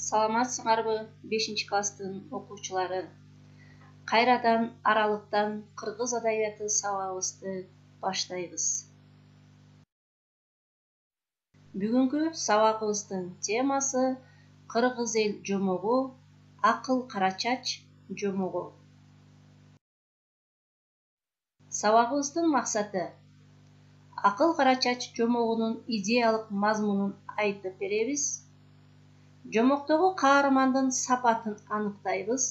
Саламатсыңарбы 5 класстын окуучулары? Кайрадан аралыктан кыргыз адабияты сабагыбызды баштайбыз. Бүгүнкү сабагыбыздын темасы кыргыз эл жомогу, акыл карачач жомогу. Сабагыбыздын максаты акыл карачач жомогунун идеялык мазмунун айтып беребиз. Жомоктогу каармандын сапатын аныктайбыз,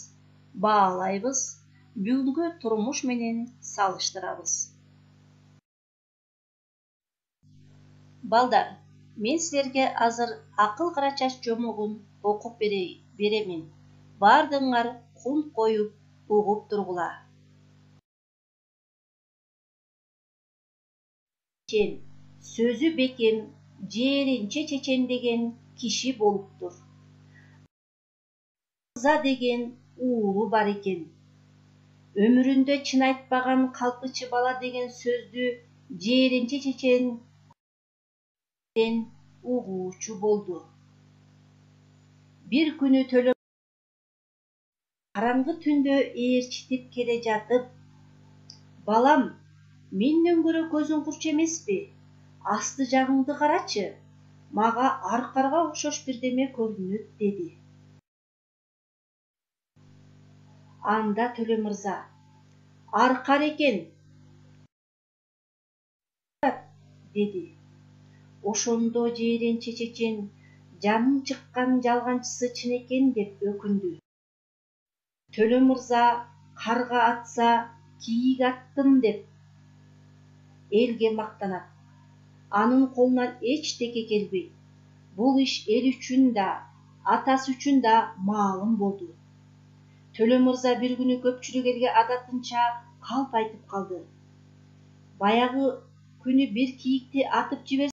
баалайбыз, бүгүнкү турмуш менен салыштырабыз. Балдар, мен силерге азыр акыл карачач жомогун окуп беремин. Бардыңар кунт коюп, угуп тургула. Сөзү бекем, жээринче чечен деген киши болуптур. Мырза деген уулу бар экен. Өмүрүндө чын айтпаган калпычы бала деген сөздү жээринче чечен угуучу болду. Бир күнү Төлөмүрза караңгы түндө ээрчитип келе жатып: "Балам, менден көрө көзүң курч эмеспи? Асты жагыңды карачы, мага аркарга окшош бирдеме көрүнөт" деди. Анда Төлөмүрза: "Аркар экен" деди. Ошондо жээринче чечен жанын чыккан жалганчысы чын экен деп өкүндү. Төлөмүрза карга атса кийик аттым деп элге мактанат. Анын колунан эчтеке келбейт. Бул иш эл үчүн да, атасы үчүн да маалым болду. Төлөмүрза бир күнү көпчүлүк элге адатынча калп айтып калды. Баягы күнү бир кийикти атып жиберсе,